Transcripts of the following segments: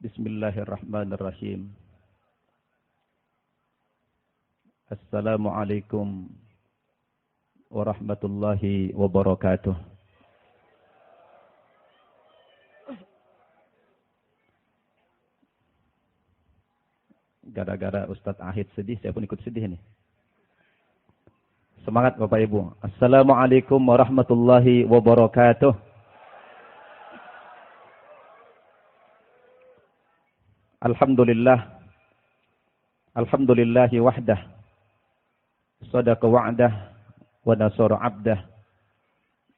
Bismillahirrahmanirrahim. Assalamualaikum warahmatullahi wabarakatuh. Gara-gara Ustadz Ahid sedih, saya pun ikut sedih nih. Semangat Bapak Ibu. Assalamualaikum warahmatullahi wabarakatuh. Alhamdulillah. Alhamdulillahi wahdah. Sadaqa wa'dah wa nasara 'abdah.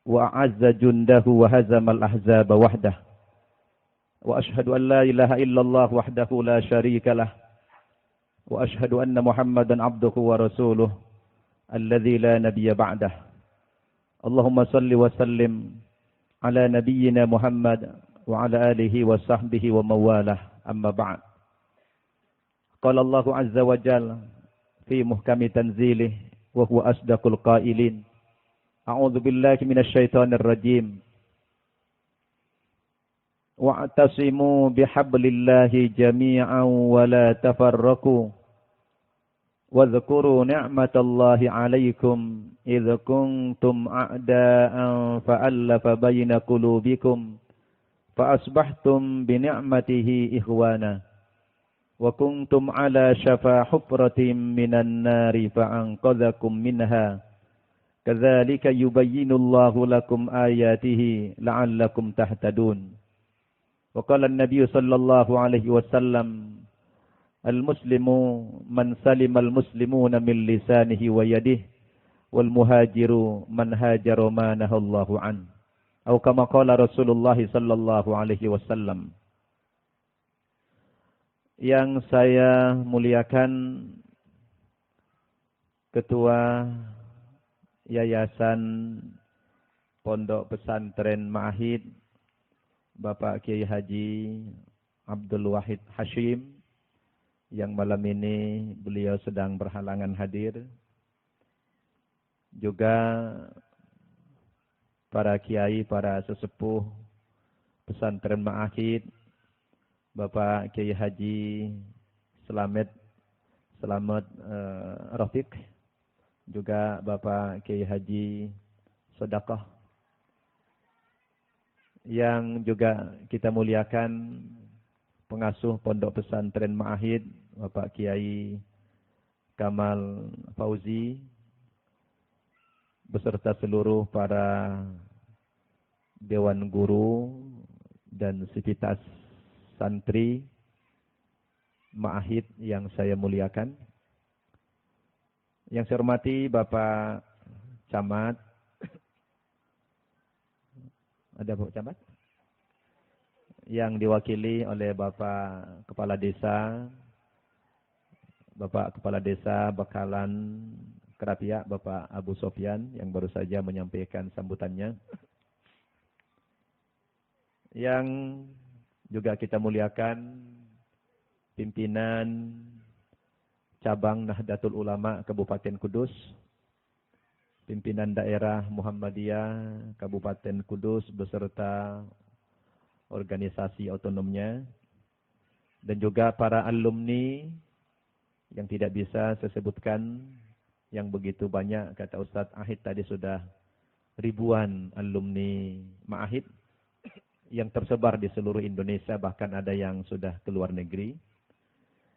Wa a'azza jundahu wa hazamal ahzaba wahdah. Wa ashhadu an la ilaha illallah wahdahu la syarika lah. Wa ashhadu anna Muhammadan 'abduhu wa rasuluh alladzi la nabiyya ba'dah. Allahumma salli wa sallim ala nabiyyina Muhammad wa ala alihi wa sahbihi wa mawalah. Amma ba'd. Qala Allahu 'azza wa jalla fi muhkami tanzilih wa huwa asdaqul qailin. A'udzu billahi minasy syaithanir rajim. Wa'tasimu bihablillahi jami'an wa la tafarraqu. Wadhkuru ni'matallahi 'alaikum idh kuntum a'da'an fa'alafa baina qulubikum fa asbahtum bi ni'matihi ikhwana wa kuntum 'ala shafa hufratin minan nari fa'anqadhakum minha kadzalika yubayyinullahu lakum ayatihi la'allakum tahtadun. Wa qala an-nabiy sallallahu alaihi wasallam al-muslimu man salimal muslimuna min lisanihi wa yadihi wal muhajiru man hajara ma nahallahu an. Atau kama qala Rasulullah sallallahu alaihi wasallam. Yang saya muliakan Ketua Yayasan Pondok Pesantren Ma'ahid Bapak Kiai Haji Abdul Wahid Hashim, yang malam ini beliau sedang berhalangan hadir. Juga para kiai, para sesepuh pesantren Ma'ahid, Bapak Kiai Haji Selamat Rafiq, juga Bapak Kiai Haji Sedekah, yang juga kita muliakan pengasuh Pondok Pesantren Ma'ahid, Bapak Kiai Kamal Fauzi, beserta seluruh para Dewan Guru dan sivitas santri Ma'ahid yang saya muliakan. Yang saya hormati Bapak Camat. Ada Bapak Camat? Yang diwakili oleh Bapak Kepala Desa, Bapak Kepala Desa Bakalan Kerapiak, Bapak Abu Sofyan, yang baru saja menyampaikan sambutannya. Yang juga kita muliakan pimpinan Cabang Nahdlatul Ulama Kabupaten Kudus, pimpinan daerah Muhammadiyah Kabupaten Kudus beserta organisasi otonomnya, dan juga para alumni yang tidak bisa saya sebutkan, yang begitu banyak. Kata Ustadz Ahid tadi sudah ribuan alumni Ma'ahid yang tersebar di seluruh Indonesia, bahkan ada yang sudah ke luar negeri.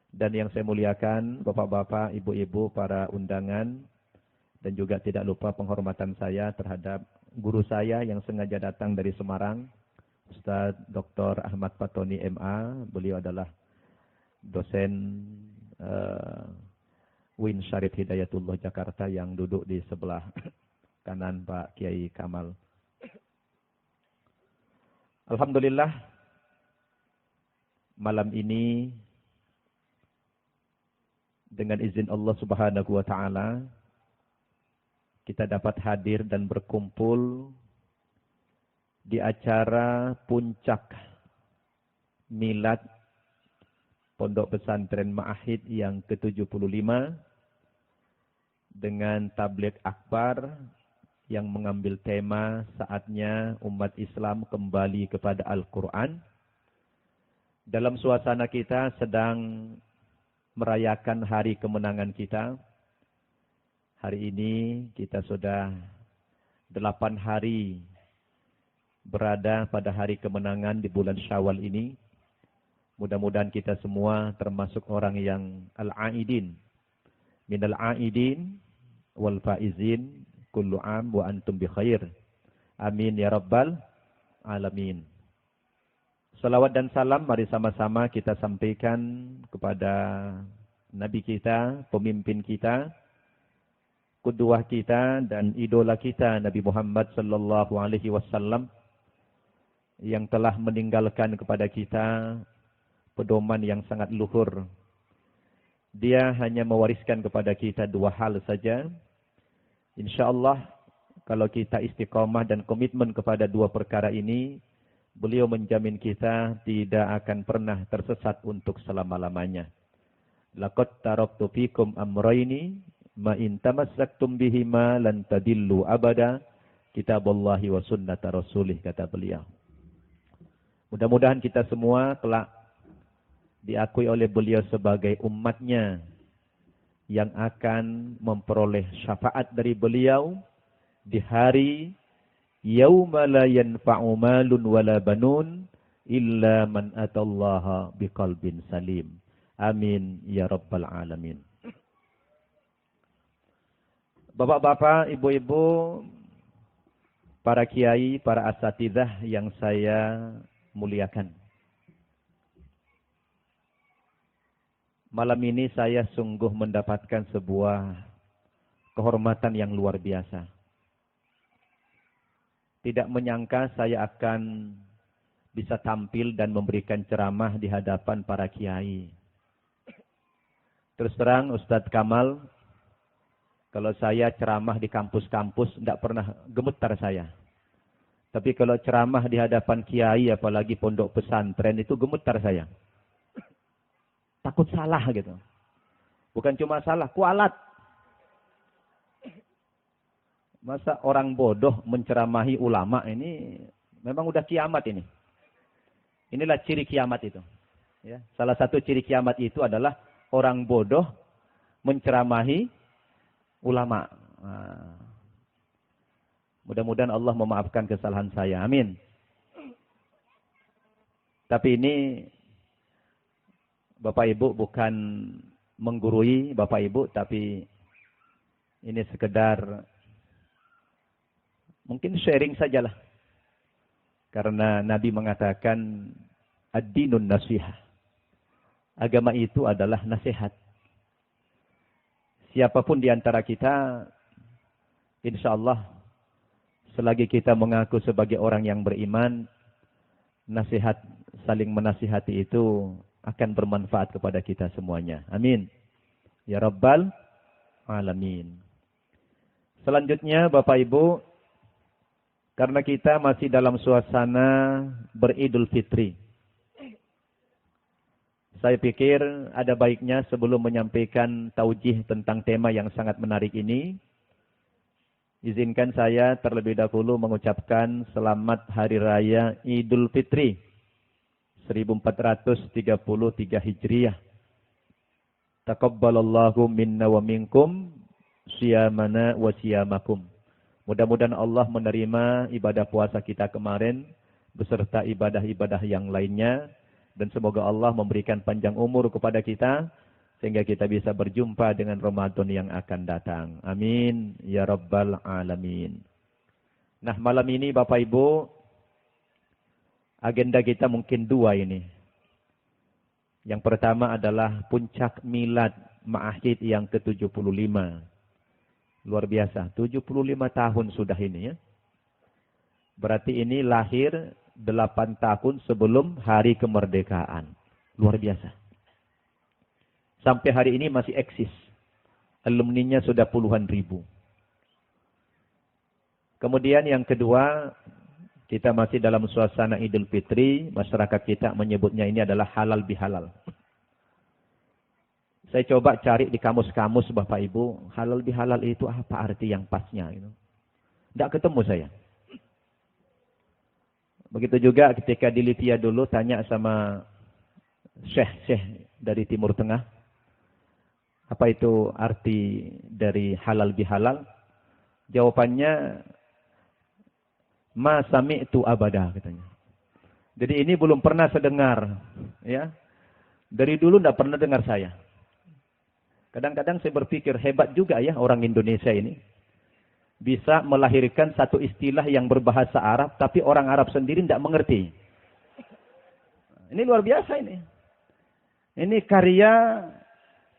Dan yang saya muliakan bapak-bapak, ibu-ibu, para undangan, dan juga tidak lupa penghormatan saya terhadap guru saya yang sengaja datang dari Semarang, Ustaz Dr. Ahmad Fatoni MA. Beliau adalah dosen Win Syarif Hidayatullah Jakarta yang duduk di sebelah kanan Pak Kiai Kamal. Alhamdulillah, malam ini dengan izin Allah Subhanahu wa taala kita dapat hadir dan berkumpul di acara puncak milad Pondok Pesantren Ma'ahid yang ke-75 dengan tabligh akbar yang mengambil tema saatnya umat Islam kembali kepada Al-Quran Dalam suasana kita sedang merayakan hari kemenangan kita. Hari ini kita sudah 8 hari berada pada hari kemenangan di bulan Syawal ini. Mudah-mudahan kita semua termasuk orang yang al-aidin. Minal aidin wal faizin kullu am wa antum bi khair. Amin ya rabbal alamin. Salawat dan salam mari sama-sama kita sampaikan kepada Nabi kita, pemimpin kita, qudwah kita dan idola kita Nabi Muhammad sallallahu alaihi wasallam yang telah meninggalkan kepada kita pedoman yang sangat luhur. Dia hanya mewariskan kepada kita 2 hal saja. InsyaAllah kalau kita istiqamah dan komitmen kepada 2 perkara ini, beliau menjamin kita tidak akan pernah tersesat untuk selama-lamanya. Laqad taraktu fikum amrayni ma in tamassaktum bihima lan tadillu abada, kitaballahi wa sunnata rasulih, kata beliau. Mudah-mudahan kita semua kelak diakui oleh beliau sebagai umatnya yang akan memperoleh syafaat dari beliau di hari yauma la yanfa'u malun wala banun illa man atallaha biqalbin salim. Amin ya rabbal alamin. Bapak-bapak, ibu-ibu, para kiai, para asatidzah yang saya muliakan. Malam ini saya sungguh mendapatkan sebuah kehormatan yang luar biasa. Tidak menyangka saya akan bisa tampil dan memberikan ceramah di hadapan para kiai. Terus terang Ustadz Kamal, kalau saya ceramah di kampus-kampus tidak pernah gemetar saya. Tapi kalau ceramah di hadapan kiai, apalagi pondok pesantren, itu gemetar saya. Takut salah gitu. Bukan cuma salah, kualat. Masa orang bodoh menceramahi ulama ini memang udah kiamat ini. Inilah ciri kiamat itu. Ya, salah satu ciri kiamat itu adalah orang bodoh menceramahi ulama. Nah, mudah-mudahan Allah memaafkan kesalahan saya. Amin. Tapi ini Bapak Ibu bukan menggurui Bapak Ibu, tapi ini sekedar mungkin sharing sajalah. Karena Nabi mengatakan ad-dinun nasihah. Agama itu adalah nasihat. Siapapun di antara kita, insyaallah selagi kita mengaku sebagai orang yang beriman, nasihat, saling menasihati itu akan bermanfaat kepada kita semuanya. Amin. Ya Rabbal Alamin. Selanjutnya Bapak Ibu, karena kita masih dalam suasana beridul fitri, saya pikir ada baiknya sebelum menyampaikan taujih tentang tema yang sangat menarik ini, izinkan saya terlebih dahulu mengucapkan selamat Hari Raya Idul Fitri 1433 Hijriah. Taqabbalallahu minna wa minkum siyamana wa siyamakum. Mudah-mudahan Allah menerima ibadah puasa kita kemarin beserta ibadah-ibadah yang lainnya, dan semoga Allah memberikan panjang umur kepada kita sehingga kita bisa berjumpa dengan Ramadan yang akan datang. Amin ya rabbal alamin. Nah, malam ini Bapak Ibu, agenda kita mungkin 2 ini. Yang pertama adalah puncak milad Ma'ahid yang ke-75. Luar biasa, 75 tahun sudah ini ya. Berarti ini lahir 8 tahun sebelum hari kemerdekaan. Luar biasa. Sampai hari ini masih eksis. Alumninya sudah puluhan ribu. Kemudian yang kedua, kita masih dalam suasana Idul Fitri, masyarakat kita menyebutnya ini adalah halal bihalal. Saya coba cari di kamus-kamus Bapak Ibu, halal bihalal itu apa arti yang pasnya. Tidak ketemu saya. Begitu juga ketika di Libya dulu tanya sama syekh-syekh dari Timur Tengah. Apa itu arti dari halal bihalal? Jawabannya, ma sami'tu abada, katanya. Jadi ini belum pernah saya dengar, ya. Dari dulu tidak pernah dengar saya. Kadang-kadang saya berpikir hebat juga ya orang Indonesia ini. Bisa melahirkan satu istilah yang berbahasa Arab, tapi orang Arab sendiri tidak mengerti. Ini luar biasa ini. Ini karya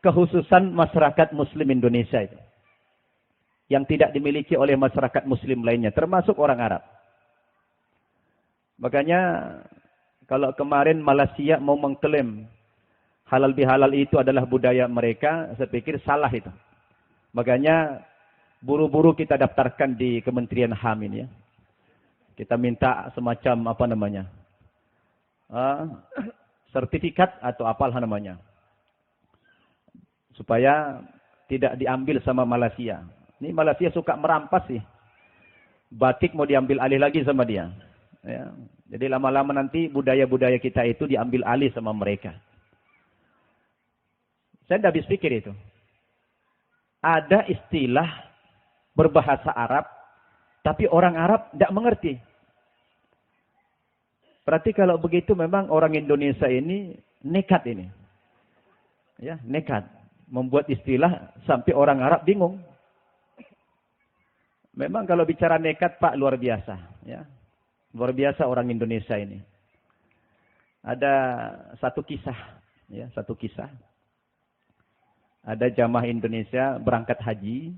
kekhususan masyarakat Muslim Indonesia itu. Yang tidak dimiliki oleh masyarakat Muslim lainnya, termasuk orang Arab. Makanya kalau kemarin Malaysia mau mengklaim halal bihalal itu adalah budaya mereka, saya pikir salah itu. Makanya buru-buru kita daftarkan di Kementerian HAM ini ya. Kita minta semacam apa namanya? Sertifikat atau apalah namanya. Supaya tidak diambil sama Malaysia. Ini Malaysia suka merampas sih. Batik mau diambil alih lagi sama dia. Ya. Jadi lama-lama nanti budaya-budaya kita itu diambil alih sama mereka. Saya tidak habis pikir itu. Ada istilah berbahasa Arab, tapi orang Arab tidak mengerti. Berarti kalau begitu memang orang Indonesia ini nekat ini. Ya, nekat. Membuat istilah sampai orang Arab bingung. Memang kalau bicara nekat Pak luar biasa. Ya. Luar biasa orang Indonesia ini. Ada satu kisah. Ya, satu kisah. Ada jamaah Indonesia berangkat haji.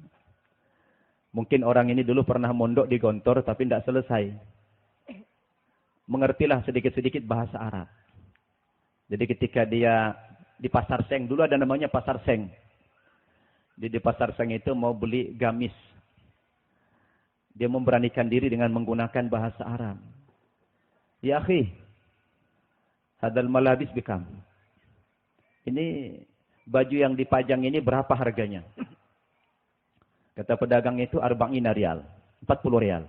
Mungkin orang ini dulu pernah mondok di Gontor tapi tidak selesai. Mengertilah sedikit-sedikit bahasa Arab. Jadi ketika dia di Pasar Seng, dulu ada namanya Pasar Seng. Di Pasar Seng itu mau beli gamis. Dia memberanikan diri dengan menggunakan bahasa Arab. Ya akhi, hadal malabis bikam. Ini baju yang dipajang ini berapa harganya? Kata pedagang itu 40 rial, 40 rial.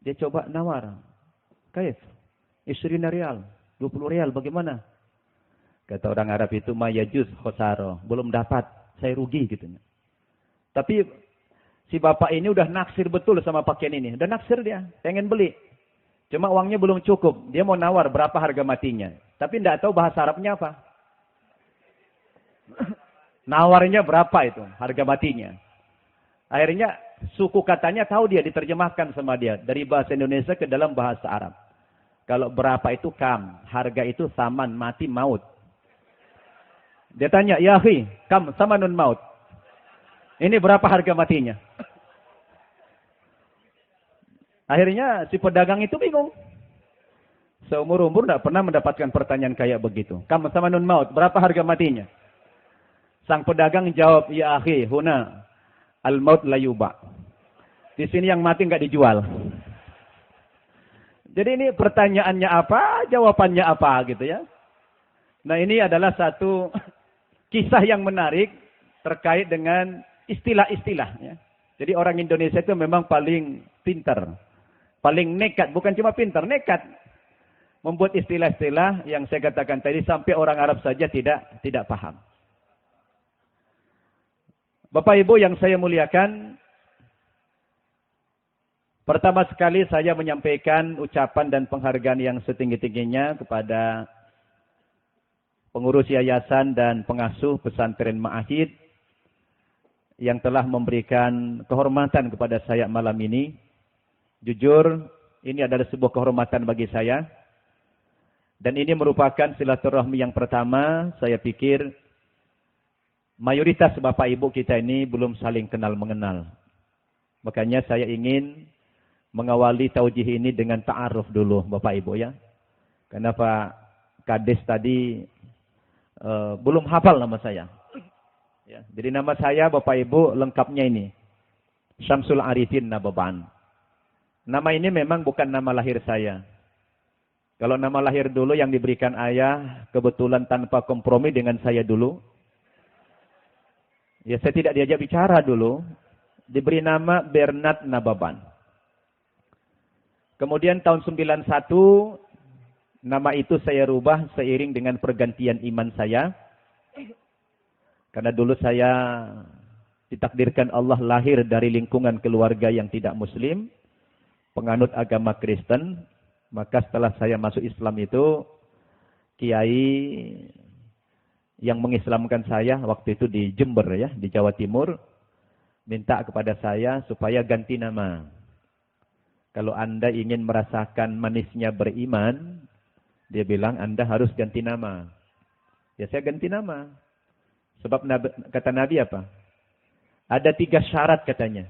Dia coba nawar. Kaif? 20 rial, 20 rial bagaimana? Kata orang Arab itu mayajuz khosaro, belum dapat, saya rugi gitu. Tapi si bapak ini udah naksir betul sama pakaian ini, udah naksir dia, pengen beli. Cuma uangnya belum cukup, dia mau nawar berapa harga matinya. Tapi tidak tahu bahasa Arabnya apa. Nawarnya berapa itu harga matinya. Akhirnya suku katanya tahu dia, diterjemahkan sama dia dari bahasa Indonesia ke dalam bahasa Arab. Kalau berapa itu kam, harga itu saman, mati, maut. Dia tanya, ya akhi, kam samanun maut. Ini berapa harga matinya? Akhirnya si pedagang itu bingung. Seumur-umur tidak pernah mendapatkan pertanyaan kayak begitu. Kam samanun maut, berapa harga matinya? Sang pedagang jawab, ya akhi, huna al-maut layuba. Di sini yang mati nggak dijual. Jadi ini pertanyaannya apa, jawabannya apa gitu ya. Nah ini adalah satu kisah yang menarik terkait dengan istilah-istilah. Ya. Jadi orang Indonesia itu memang paling pintar, paling nekat, bukan cuma pintar, nekat. Membuat istilah-istilah yang saya katakan tadi sampai orang Arab saja tidak paham. Bapak Ibu yang saya muliakan, pertama sekali saya menyampaikan ucapan dan penghargaan yang setinggi-tingginya kepada pengurus yayasan dan pengasuh pesantren Ma'ahid yang telah memberikan kehormatan kepada saya malam ini. Jujur, ini adalah sebuah kehormatan bagi saya. Dan ini merupakan silaturahmi yang pertama, saya pikir mayoritas Bapak Ibu kita ini belum saling kenal mengenal. Makanya saya ingin mengawali taujih ini dengan ta'aruf dulu Bapak Ibu ya. Karena Pak Kades tadi belum hafal nama saya. Ya, jadi nama saya Bapak Ibu lengkapnya ini. Syamsul Arifin Nababan. Nama ini memang bukan nama lahir saya. Kalau nama lahir dulu yang diberikan ayah kebetulan tanpa kompromi dengan saya dulu. Ya saya tidak diajak bicara dulu. Diberi nama Bernard Nababan. Kemudian tahun 91 Nama itu saya rubah seiring dengan pergantian iman saya. Karena dulu saya ditakdirkan Allah lahir dari lingkungan keluarga yang tidak muslim, penganut agama Kristen. Maka setelah saya masuk Islam itu, kiai yang mengislamkan saya waktu itu di Jember ya, di Jawa Timur, minta kepada saya supaya ganti nama. Kalau Anda ingin merasakan manisnya beriman, dia bilang Anda harus ganti nama. Ya saya ganti nama. Sebab kata Nabi apa? Ada 3 syarat katanya.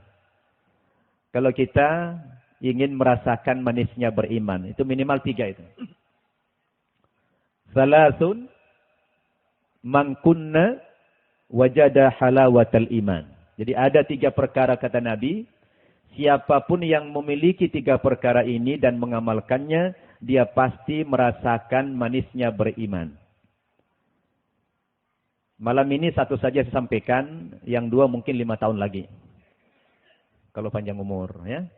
Kalau kita ingin merasakan manisnya beriman, itu minimal 3 itu. Salasun man kunna wajada halawatal iman. Jadi ada 3 perkara kata Nabi, siapapun yang memiliki 3 perkara ini dan mengamalkannya, dia pasti merasakan manisnya beriman. Malam ini satu saja saya sampaikan, yang 2 mungkin 5 tahun lagi. Kalau panjang umur, ya.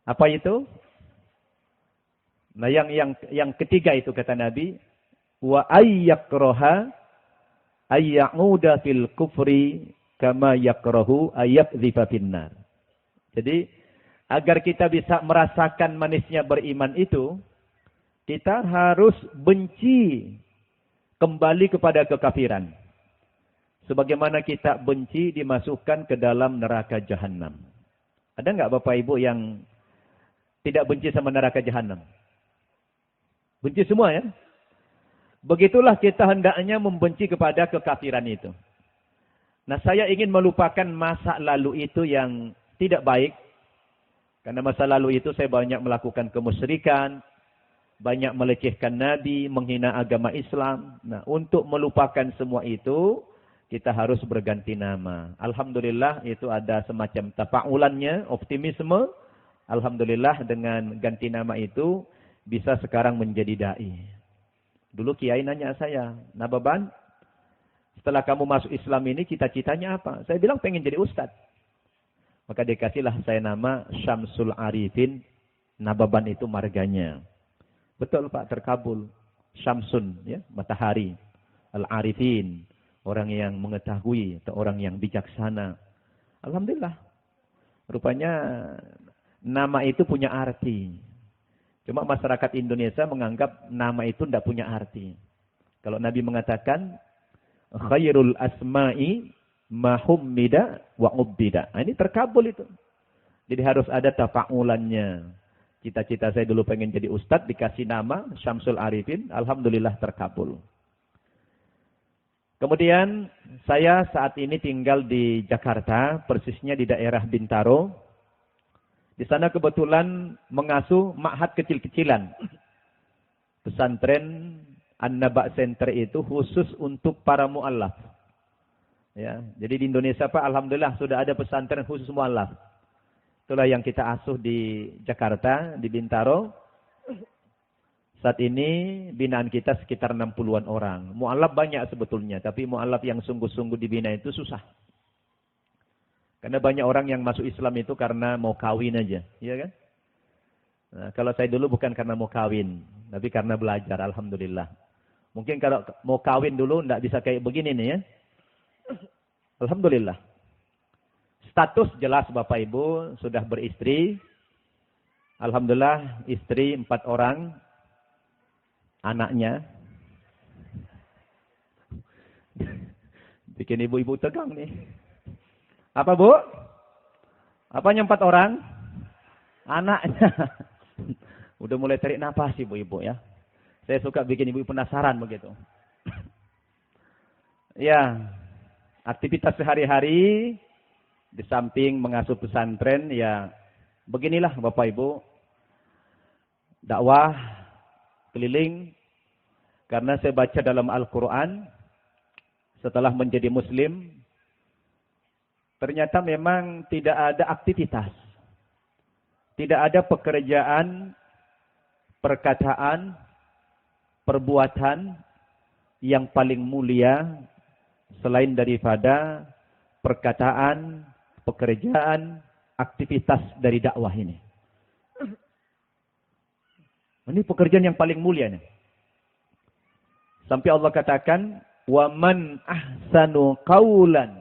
Apa itu? Nah, yang ketiga itu kata Nabi, wa ayyakraha ayyauda fil kufri kama yakrahu ayyadhifa finnar. Jadi, agar kita bisa merasakan manisnya beriman itu, kita harus benci kembali kepada kekafiran. Sebagaimana kita benci dimasukkan ke dalam neraka jahanam. Ada enggak Bapak Ibu yang tidak benci sama neraka jahanam? Benci semua ya? Begitulah kita hendaknya membenci kepada kekafiran itu. Nah, saya ingin melupakan masa lalu itu yang tidak baik. Karena masa lalu itu saya banyak melakukan kemusyrikan, banyak melecehkan Nabi, menghina agama Islam. Nah, untuk melupakan semua itu, kita harus berganti nama. Alhamdulillah itu ada semacam tafa'ulannya, optimisme. Alhamdulillah dengan ganti nama itu, bisa sekarang menjadi da'i. Dulu kiai nanya saya, Nababan, setelah kamu masuk Islam ini, cita-citanya apa? Saya bilang pengen jadi ustadz. Maka dikasihlah saya nama Syamsul Arifin, Nababan itu marganya. Betul Pak, terkabul. Syamsun, ya, matahari. Al-Arifin, orang yang mengetahui atau orang yang bijaksana. Alhamdulillah. Rupanya nama itu punya arti. Cuma masyarakat Indonesia menganggap nama itu tidak punya arti. Kalau Nabi mengatakan, khairul asma'i mahummida wa ubbida. Nah, ini terkabul itu. Jadi harus ada tafa'ulannya. Cita-cita saya dulu pengen jadi ustadz, dikasih nama Syamsul Arifin, alhamdulillah terkabul. Kemudian saya saat ini tinggal di Jakarta, persisnya di daerah Bintaro. Di sana kebetulan mengasuh ma'had kecil-kecilan. Pesantren An-Naba Center itu khusus untuk para mu'allaf. Ya, jadi di Indonesia Pak, alhamdulillah sudah ada pesantren khusus mu'allaf. Itulah yang kita asuh di Jakarta, di Bintaro. Saat ini binaan kita sekitar 60-an orang. Mu'alaf banyak sebetulnya, tapi mu'alaf yang sungguh-sungguh dibina itu susah. Karena banyak orang yang masuk Islam itu karena mau kawin aja, iya kan? Nah, kalau saya dulu bukan karena mau kawin, tapi karena belajar, alhamdulillah. Mungkin kalau mau kawin dulu enggak bisa kayak begini nih ya. Alhamdulillah. Status jelas Bapak Ibu, sudah beristri. Alhamdulillah, istri 4 orang. Anaknya. Bikin ibu-ibu tegang nih. Apa Bu? Apanya 4 orang? Anaknya. Udah mulai tarik nafas ibu-ibu ya. Saya suka bikin ibu penasaran begitu. Ya, aktivitas sehari-hari di samping mengasuh pesantren, ya beginilah Bapak Ibu. Dakwah keliling, karena saya baca dalam Al-Quran, setelah menjadi Muslim, ternyata memang tidak ada aktivitas. Tidak ada pekerjaan, perkataan, perbuatan yang paling mulia selain daripada perkataan, pekerjaan, aktivitas dari dakwah ini. Ini Ini pekerjaan yang paling mulia nih. Sampai Allah katakan, "Wa man ahsanu qawlan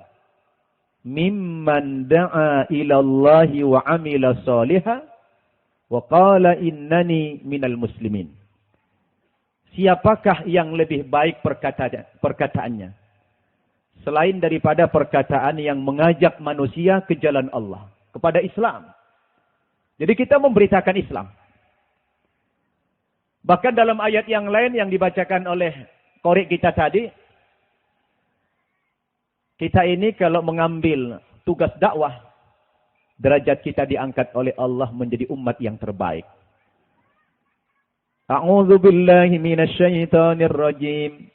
mimman da'a ila Allahi wa 'amila shalihan wa qala innani minal muslimin." Siapakah yang lebih baik perkataannya selain daripada perkataan yang mengajak manusia ke jalan Allah, kepada Islam. Jadi kita memberitakan Islam. Bahkan dalam ayat yang lain yang dibacakan oleh qori kita tadi, kita ini kalau mengambil tugas dakwah, derajat kita diangkat oleh Allah menjadi umat yang terbaik. A'udzu billahi minasy syaithanir rajim.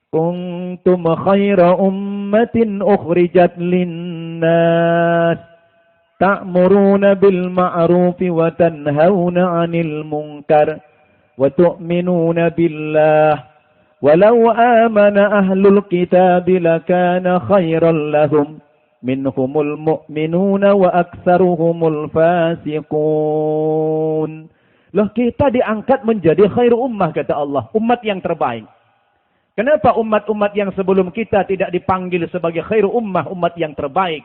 Kuntum khaira ummatin ukhrijat lin-nas ta'muruna bil ma'rufi wa tanhauna 'anil munkar wa tu'minuna billah walau amana ahlul kitab lakana khairan lahum minhumul mu'minuna wa aktsaruhumul fasiqun. Loh, kita diangkat menjadi khairu ummah, kata Allah, umat yang terbaik. Kenapa umat-umat yang sebelum kita tidak dipanggil sebagai khairu ummah, umat yang terbaik?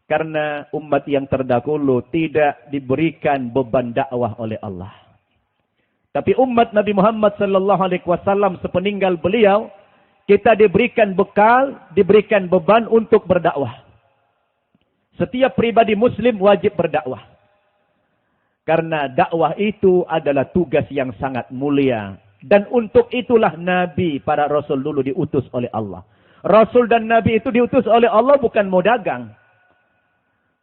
Karena umat yang terdahulu tidak diberikan beban dakwah oleh Allah. Tapi umat Nabi Muhammad SAW sepeninggal beliau, kita diberikan bekal, diberikan beban untuk berdakwah. Setiap pribadi muslim wajib berdakwah. Karena dakwah itu adalah tugas yang sangat mulia. Dan untuk itulah Nabi, para Rasul dulu diutus oleh Allah. Rasul dan Nabi itu diutus oleh Allah bukan mau dagang.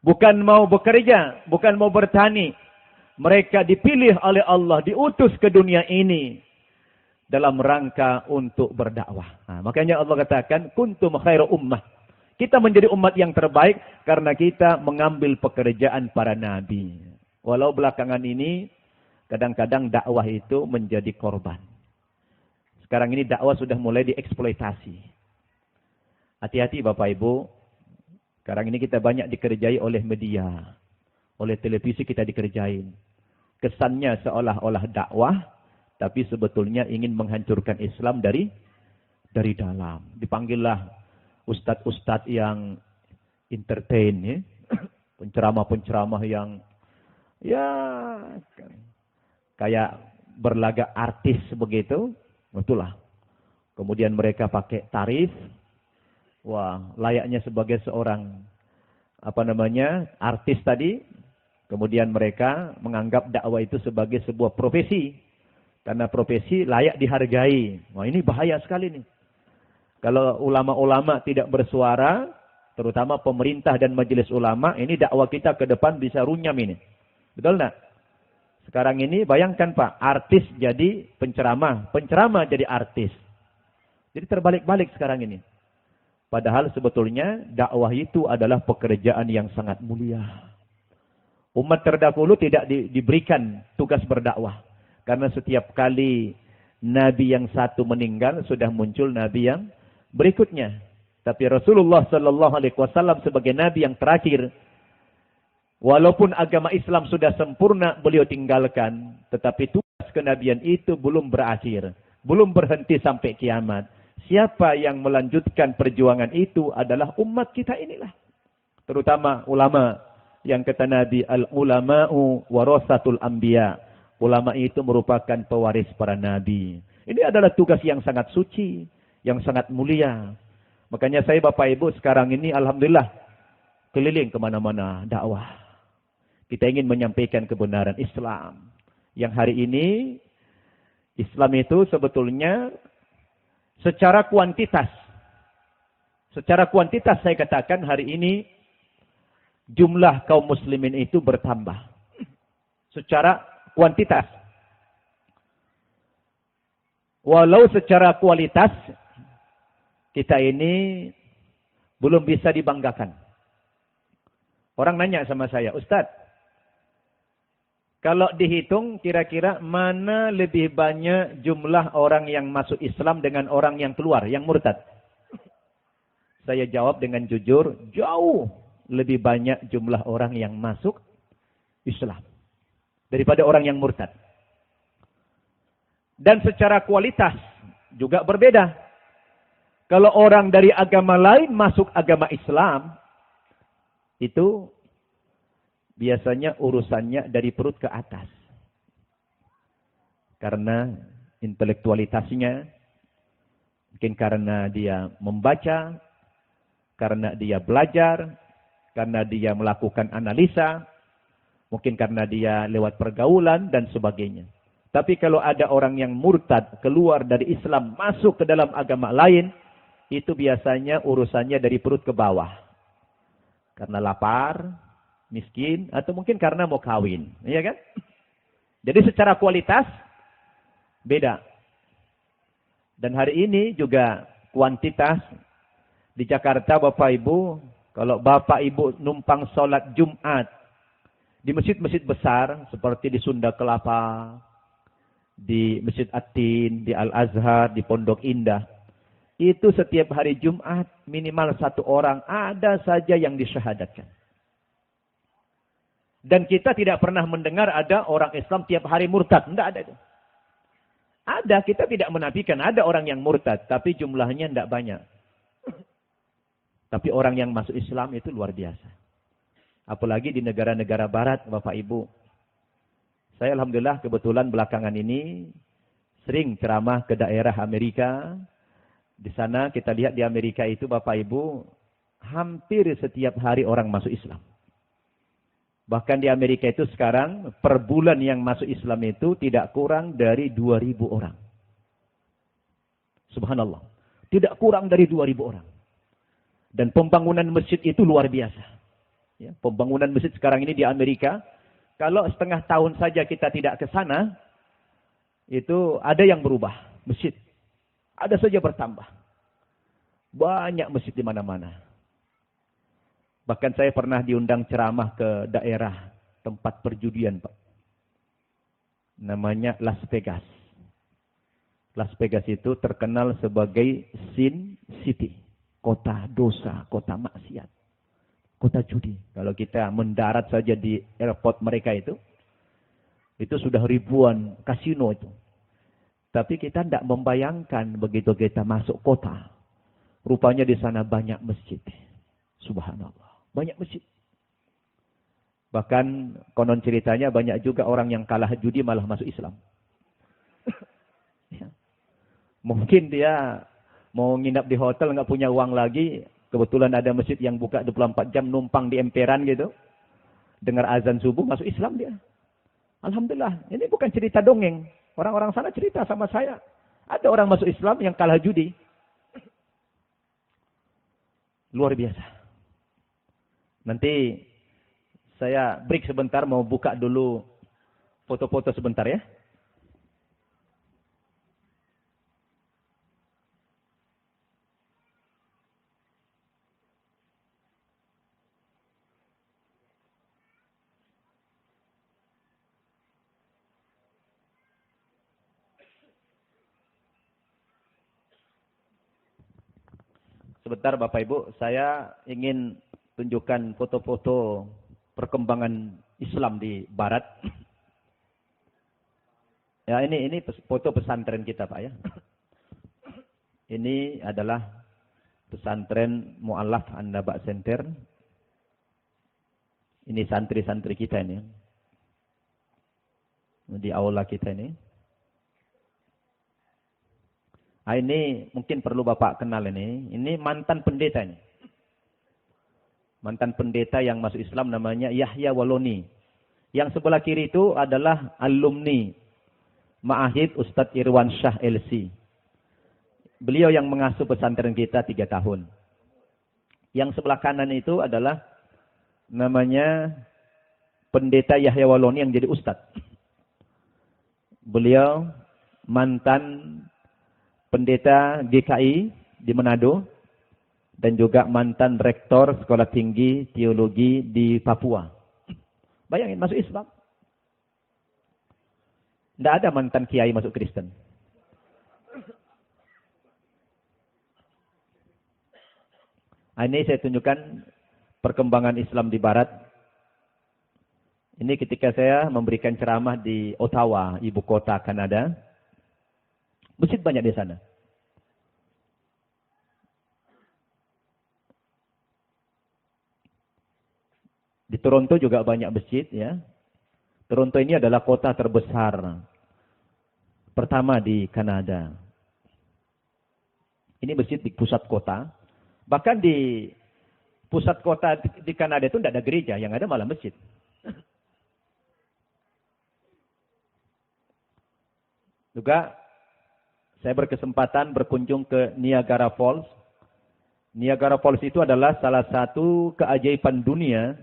Bukan mau bekerja, bukan mau bertani. Mereka dipilih oleh Allah, diutus ke dunia ini dalam rangka untuk berdakwah. Nah, makanya Allah katakan, kuntum khairu ummah. Kita menjadi umat yang terbaik karena kita mengambil pekerjaan para nabi. Walau belakangan ini, kadang-kadang dakwah itu menjadi korban. Sekarang ini dakwah sudah mulai dieksploitasi. Hati-hati Bapak Ibu. Sekarang ini kita banyak dikerjai oleh media. Oleh televisi kita dikerjain. Kesannya seolah-olah dakwah, tapi sebetulnya ingin menghancurkan Islam dari dalam. Dipanggillah ustadz-ustadz yang entertain, ya. Penceramah-penceramah yang ya kayak berlagak artis begitu, betullah. Kemudian mereka pakai tarif, wah layaknya sebagai seorang artis tadi. Kemudian mereka menganggap dakwah itu sebagai sebuah profesi. Karena profesi layak dihargai. Wah ini bahaya sekali nih. Kalau ulama-ulama tidak bersuara, terutama pemerintah dan majelis ulama, ini dakwah kita ke depan bisa runyam ini. Betul enggak? Sekarang ini bayangkan Pak, artis jadi penceramah, penceramah jadi artis. Jadi terbalik-balik sekarang ini. Padahal sebetulnya dakwah itu adalah pekerjaan yang sangat mulia. Umat terdahulu tidak diberikan tugas berdakwah. Karena setiap kali Nabi yang satu meninggal, sudah muncul Nabi yang berikutnya. Tapi Rasulullah SAW sebagai Nabi yang terakhir, walaupun agama Islam sudah sempurna, beliau tinggalkan. Tetapi tugas kenabian itu belum berakhir. Belum berhenti sampai kiamat. Siapa yang melanjutkan perjuangan itu adalah umat kita inilah. Terutama ulama. Yang kata Nabi, al-ulama'u warasatul anbiya. Ulama itu merupakan pewaris para nabi. Ini adalah tugas yang sangat suci, yang sangat mulia. Makanya saya Bapak Ibu sekarang ini alhamdulillah keliling kemana-mana dakwah. Kita ingin menyampaikan kebenaran Islam. Yang hari ini Islam itu sebetulnya secara kuantitas saya katakan hari ini jumlah kaum muslimin itu bertambah. Secara kuantitas. Walau secara kualitas, kita ini belum bisa dibanggakan. Orang nanya sama saya, Ustadz, kalau dihitung kira-kira mana lebih banyak jumlah orang yang masuk Islam dengan orang yang keluar, yang murtad? Saya jawab dengan jujur, jauh lebih banyak jumlah orang yang masuk Islam daripada orang yang murtad. Dan secara kualitas juga berbeda. Kalau orang dari agama lain masuk agama Islam, itu biasanya urusannya dari perut ke atas. Karena intelektualitasnya, mungkin karena dia membaca, karena dia belajar, karena dia melakukan analisa, mungkin karena dia lewat pergaulan dan sebagainya. Tapi kalau ada orang yang murtad, keluar dari Islam, masuk ke dalam agama lain, itu biasanya urusannya dari perut ke bawah. Karena lapar, miskin, atau mungkin karena mau kawin. Iya kan? Jadi secara kualitas, beda. Dan hari ini juga kuantitas. Di Jakarta Bapak Ibu, kalau Bapak Ibu numpang sholat Jumat, di masjid-masjid besar, seperti di Sunda Kelapa, di Masjid Atin, di Al-Azhar, di Pondok Indah, itu setiap hari Jumat minimal satu orang ada saja yang disyahadatkan. Dan kita tidak pernah mendengar ada orang Islam tiap hari murtad. Tidak ada itu. Ada, kita tidak menafikan. Ada orang yang murtad, tapi jumlahnya tidak banyak. Tapi orang yang masuk Islam itu luar biasa. Apalagi di negara-negara barat, Bapak Ibu. Saya Alhamdulillah kebetulan belakangan ini sering ceramah ke daerah Amerika. Di sana kita lihat di Amerika itu Bapak Ibu, hampir setiap hari orang masuk Islam. Bahkan di Amerika itu sekarang per bulan yang masuk Islam itu tidak kurang dari 2.000 orang. Subhanallah. Tidak kurang dari 2.000 orang. Dan pembangunan masjid itu luar biasa. Ya, pembangunan masjid sekarang ini di Amerika, kalau setengah tahun saja kita tidak ke sana, itu ada yang berubah. Masjid. Ada saja bertambah. Banyak masjid di mana-mana. Bahkan saya pernah diundang ceramah ke daerah tempat perjudian, Pak. Namanya Las Vegas. Las Vegas itu terkenal sebagai Sin City. Kota dosa, kota maksiat. Kota judi. Kalau kita mendarat saja di airport mereka itu sudah ribuan kasino itu. Tapi kita tidak membayangkan begitu kita masuk kota. Rupanya di sana banyak masjid. Subhanallah. Banyak masjid. Bahkan konon ceritanya banyak juga orang yang kalah judi malah masuk Islam. Ya. Mungkin dia mau nginap di hotel, nggak punya uang lagi. Kebetulan ada masjid yang buka 24 jam, numpang di emperan gitu. Dengar azan subuh, masuk Islam dia. Alhamdulillah. Ini bukan cerita dongeng. Orang-orang sana cerita sama saya. Ada orang masuk Islam yang kalah judi. Luar biasa. Nanti saya break sebentar, mau buka dulu foto-foto sebentar ya. Sebentar Bapak Ibu, saya ingin tunjukkan foto-foto perkembangan Islam di Barat. Ya ini foto pesantren kita Pak ya. Ini adalah pesantren Mu'allaf An-Naba Center. Ini santri-santri kita ini. Di aula kita ini. Nah, ini mungkin perlu Bapak kenal ini. Ini mantan pendeta ini. Mantan pendeta yang masuk Islam namanya Yahya Waloni. Yang sebelah kiri itu adalah alumni Ma'ahid Ustadz Irwan Shah LC. Beliau yang mengasuh pesantren kita 3 tahun. Yang sebelah kanan itu adalah namanya pendeta Yahya Waloni yang jadi Ustadz. Beliau mantan pendeta GKI di Manado dan juga mantan rektor Sekolah Tinggi Teologi di Papua. Bayangin masuk Islam. Tidak ada mantan kiai masuk Kristen. Ini saya tunjukkan perkembangan Islam di Barat. Ini ketika saya memberikan ceramah di Ottawa, ibu kota Kanada. Masjid banyak di sana. Di Toronto juga banyak masjid ya. Toronto ini adalah kota terbesar pertama di Kanada. Ini masjid di pusat kota. Bahkan di pusat kota di Kanada itu tidak ada gereja, yang ada malah masjid. Juga saya berkesempatan berkunjung ke Niagara Falls. Niagara Falls itu adalah salah satu keajaiban dunia,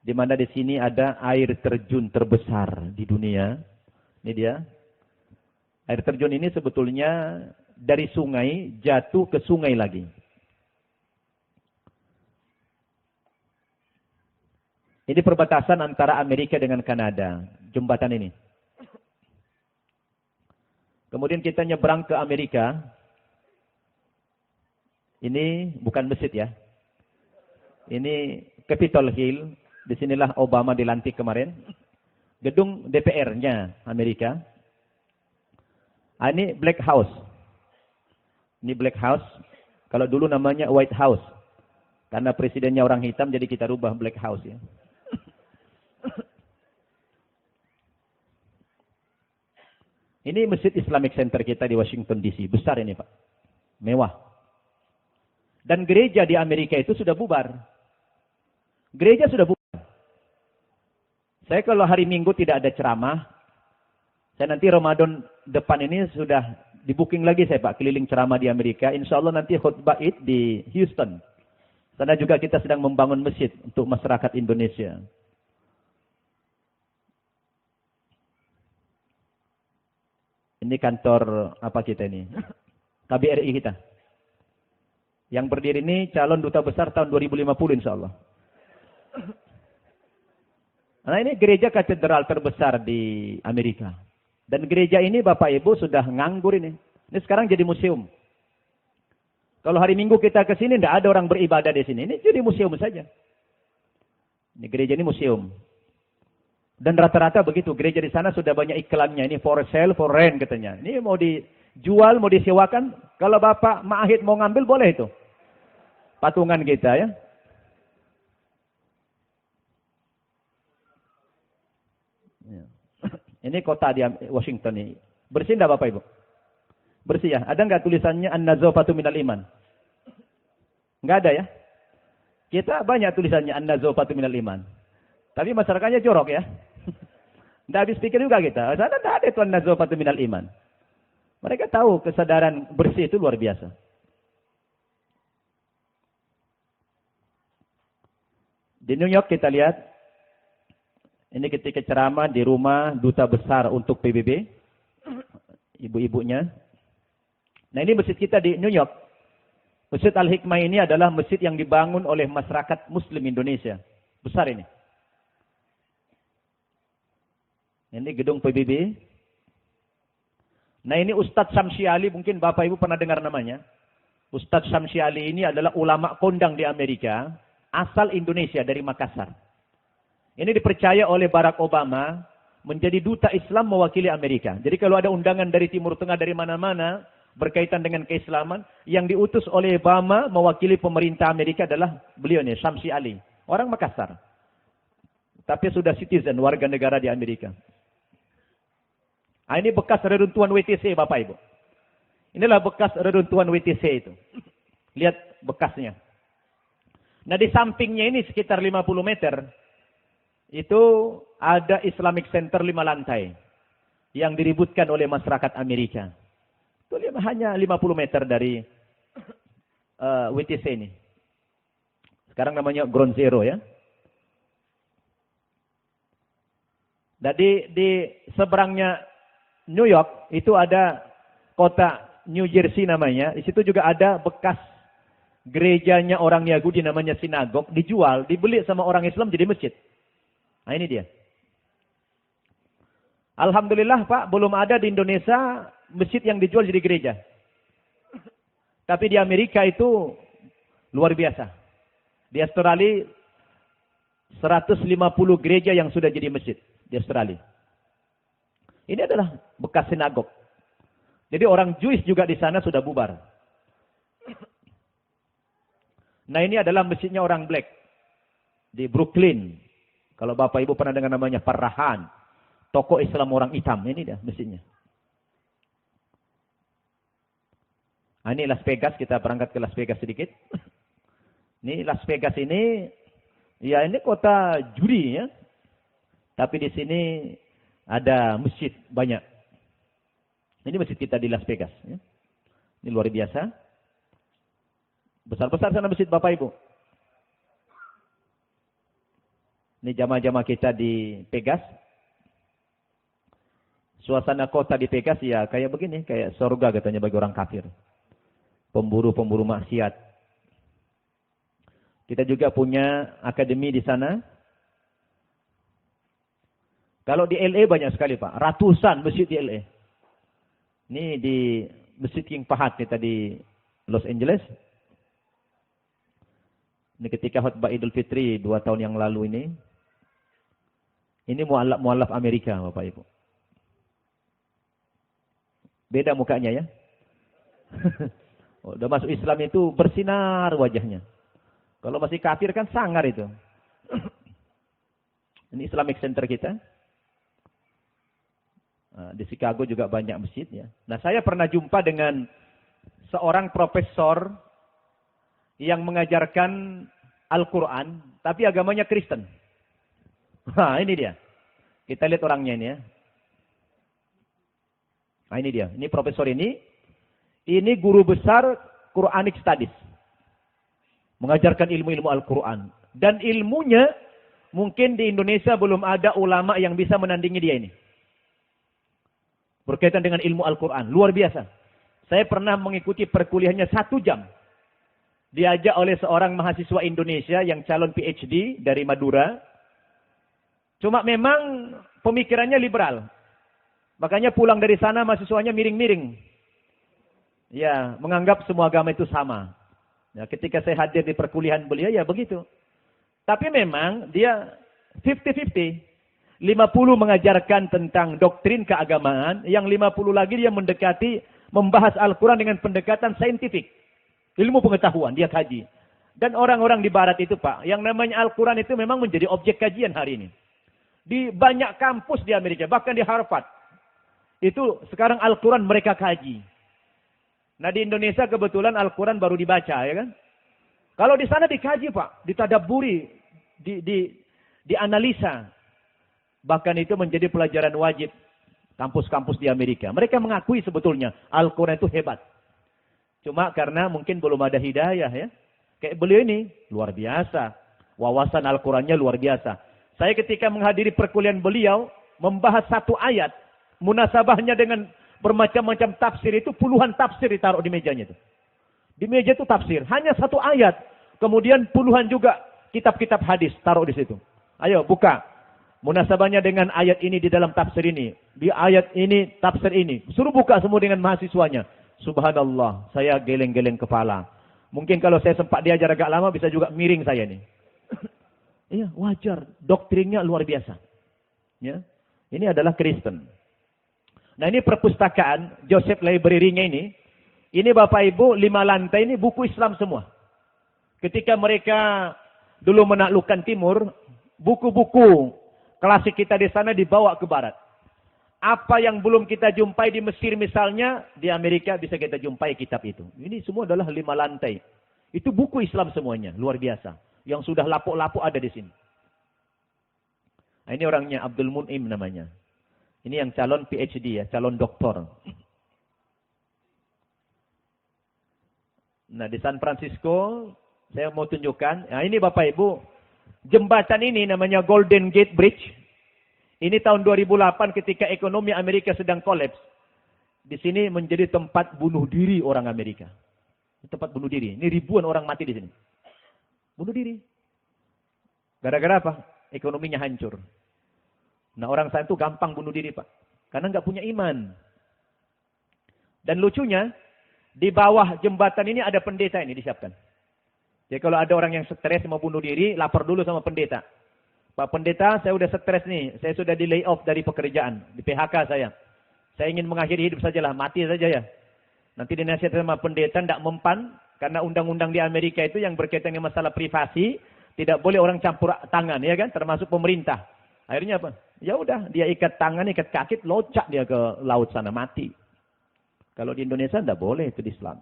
di mana di sini ada air terjun terbesar di dunia. Ini dia. Air terjun ini sebetulnya dari sungai jatuh ke sungai lagi. Ini perbatasan antara Amerika dengan Kanada, jembatan ini. Kemudian kita nyebrang ke Amerika. Ini bukan masjid ya. Ini Capitol Hill. Disinilah Obama dilantik kemarin. Gedung DPR-nya Amerika. Ini Black House. Ini Black House. Kalau dulu namanya White House. Karena presidennya orang hitam, jadi kita rubah Black House ya. Ini Masjid Islamic Center kita di Washington DC. Besar ini Pak. Mewah. Dan gereja di Amerika itu sudah bubar. Gereja sudah bubar. Saya kalau hari Minggu tidak ada ceramah. Saya nanti Ramadan depan ini sudah di booking lagi saya Pak. Keliling ceramah di Amerika. Insya Allah nanti khutbah Id di Houston. Sana juga kita sedang membangun masjid untuk masyarakat Indonesia. Ini kantor apa kita ini? KBRI kita. Yang berdiri ini calon duta besar tahun 2050 insya Allah. Nah ini gereja katedral terbesar di Amerika. Dan gereja ini Bapak Ibu sudah nganggur ini. Ini sekarang jadi museum. Kalau hari Minggu kita ke sini tidak ada orang beribadah di sini. Ini jadi museum saja. Ini gereja ini museum. Dan rata-rata begitu, gereja di sana sudah banyak iklannya. Ini for sale, for rent katanya. Ini mau dijual, mau disewakan. Kalau Bapak Ma'ahid mau ngambil, boleh itu. Patungan kita ya. Ini kota di Washington ini. Bersih enggak Bapak Ibu? Bersih ya. Ada enggak tulisannya An-Nazafatu minal iman? Enggak ada ya? Kita banyak tulisannya An-Nazafatu minal iman. Tapi masyarakatnya jorok ya. Tidak habis pikir juga kita. Sana tidak ada itu An-Nazafatu minal iman. Mereka tahu kesadaran bersih itu luar biasa. Di New York kita lihat. Ini ketika ceramah di rumah duta besar untuk PBB. Ibu-ibunya. Nah ini masjid kita di New York. Masjid Al-Hikmah ini adalah masjid yang dibangun oleh masyarakat Muslim Indonesia. Besar ini. Ini gedung PBB. Nah ini Ustadz Samsi Ali, mungkin Bapak Ibu pernah dengar namanya. Ustadz Samsi Ali ini adalah ulama kondang di Amerika, asal Indonesia dari Makassar. Ini dipercaya oleh Barack Obama menjadi duta Islam mewakili Amerika. Jadi kalau ada undangan dari Timur Tengah dari mana-mana berkaitan dengan keislaman, yang diutus oleh Obama mewakili pemerintah Amerika adalah beliau nih, Samsi Ali. Orang Makassar. Tapi sudah citizen, warga negara di Amerika. Nah, ini bekas reruntuhan WTC Bapak Ibu. Inilah bekas reruntuhan WTC itu. Lihat bekasnya. Nah di sampingnya ini sekitar 50 meter. Itu ada Islamic Center 5 lantai. Yang diributkan oleh masyarakat Amerika. Itu hanya 50 meter dari WTC ini. Sekarang namanya Ground Zero ya. Jadi di seberangnya New York itu ada kota New Jersey namanya. Di situ juga ada bekas gerejanya orang Yahudi namanya sinagog. Dijual, dibeli sama orang Islam jadi masjid. Nah ini dia. Alhamdulillah Pak, belum ada di Indonesia masjid yang dijual jadi gereja. Tapi di Amerika itu luar biasa. Di Australia 150 gereja yang sudah jadi masjid di Australia. Ini adalah bekas sinagog. Jadi orang Jewish juga di sana sudah bubar. Nah ini adalah masjidnya orang black. Di Brooklyn. Kalau Bapak Ibu pernah dengar namanya Farrahan. Tokoh Islam orang hitam. Ini dia masjidnya. Nah, ini Las Vegas. Kita berangkat ke Las Vegas sedikit. Ini Las Vegas ini. Ya ini kota judi ya. Tapi di sini ada masjid banyak. Ini masjid kita di Las Vegas. Ya. Ini luar biasa. Besar-besar sana masjid Bapak Ibu. Ini jamaah-jamaah kita di Vegas. Suasana kota di Vegas ya kayak begini. Kayak surga katanya bagi orang kafir. Pemburu-pemburu maksiat. Kita juga punya akademi di sana. Kalau di LA banyak sekali Pak. Ratusan masjid di LA. Ini di Masjid King Fahad kita di Los Angeles. Ini ketika khutbah Idul Fitri 2 tahun yang lalu ini. Ini mualaf Amerika Bapak Ibu. Beda mukanya ya. Udah masuk Islam itu bersinar wajahnya. Kalau masih kafir kan sangar itu. Ini Islamic Center kita. Di Chicago juga banyak masjid ya. Nah saya pernah jumpa dengan seorang profesor yang mengajarkan Al-Quran, tapi agamanya Kristen. Nah ini dia. Kita lihat orangnya ini ya. Nah ini dia. Ini profesor ini. Ini guru besar Quranic Studies. Mengajarkan ilmu-ilmu Al-Quran. Dan ilmunya mungkin di Indonesia belum ada ulama yang bisa menandingi dia ini. Berkaitan dengan ilmu Al-Quran. Luar biasa. Saya pernah mengikuti perkuliahannya 1 jam. Diajak oleh seorang mahasiswa Indonesia yang calon PhD dari Madura. Cuma memang pemikirannya liberal. Makanya pulang dari sana mahasiswanya miring-miring. Ya, menganggap semua agama itu sama. Ya, ketika saya hadir di perkuliahan beliau, ya begitu. Tapi memang dia 50-50. 50 mengajarkan tentang doktrin keagamaan, yang 50 lagi dia mendekati, membahas Al-Quran dengan pendekatan saintifik. Ilmu pengetahuan, dia kaji. Dan orang-orang di barat itu Pak, yang namanya Al-Quran itu memang menjadi objek kajian hari ini. Di banyak kampus di Amerika, bahkan di Harvard. Itu sekarang Al-Quran mereka kaji. Nah di Indonesia kebetulan Al-Quran baru dibaca ya kan. Kalau di sana dikaji Pak, ditadaburi, dianalisa. Bahkan itu menjadi pelajaran wajib kampus-kampus di Amerika. Mereka mengakui sebetulnya Al-Quran itu hebat. Cuma karena mungkin belum ada hidayah ya. Kayak beliau ini luar biasa. Wawasan Al-Qurannya luar biasa. Saya ketika menghadiri perkuliahan beliau membahas 1 ayat. Munasabahnya dengan bermacam-macam tafsir itu puluhan tafsir ditaruh di mejanya itu. Di meja itu tafsir. Hanya 1 ayat. Kemudian puluhan juga kitab-kitab hadis taruh di situ. Ayo buka. Munasabahnya dengan ayat ini di dalam tafsir ini. Di ayat ini, tafsir ini. Suruh buka semua dengan mahasiswanya. Subhanallah, saya geleng-geleng kepala. Mungkin kalau saya sempat diajar agak lama, bisa juga miring saya nih. Iya, wajar. Doktrinnya luar biasa. Ya, ini adalah Kristen. Nah ini perpustakaan, Joseph Library-nya ini. Ini Bapak Ibu, 5 lantai ini buku Islam semua. Ketika mereka dulu menaklukkan timur, buku-buku klasik kita di sana dibawa ke barat. Apa yang belum kita jumpai di Mesir misalnya, di Amerika bisa kita jumpai kitab itu. Ini semua adalah 5 lantai. Itu buku Islam semuanya, luar biasa. Yang sudah lapuk-lapuk ada di sini. Nah, ini orangnya Abdul Mun'im namanya. Ini yang calon PhD ya, calon doktor. Nah di San Francisco, saya mau tunjukkan. Nah ini Bapak Ibu. Jembatan ini namanya Golden Gate Bridge. Ini tahun 2008 ketika ekonomi Amerika sedang kolaps. Di sini menjadi tempat bunuh diri orang Amerika. Tempat bunuh diri. Ini ribuan orang mati di sini. Bunuh diri. Gara-gara apa? Ekonominya hancur. Nah orang sana itu gampang bunuh diri Pak. Karena nggak punya iman. Dan lucunya, di bawah jembatan ini ada pendeta ini disiapkan. Jadi kalau ada orang yang stres mau bunuh diri, lapor dulu sama pendeta. Pak pendeta, saya udah stres nih. Saya sudah di lay off dari pekerjaan. Di PHK saya. Saya ingin mengakhiri hidup sajalah, mati saja ya. Nanti dinasihat sama pendeta tidak mempan, karena undang-undang di Amerika itu yang berkaitan dengan masalah privasi, tidak boleh orang campur tangan, ya kan, termasuk pemerintah. Akhirnya apa? Ya udah, dia ikat tangan, ikat kaki, locak dia ke laut sana, mati. Kalau di Indonesia tidak boleh, itu di Islam.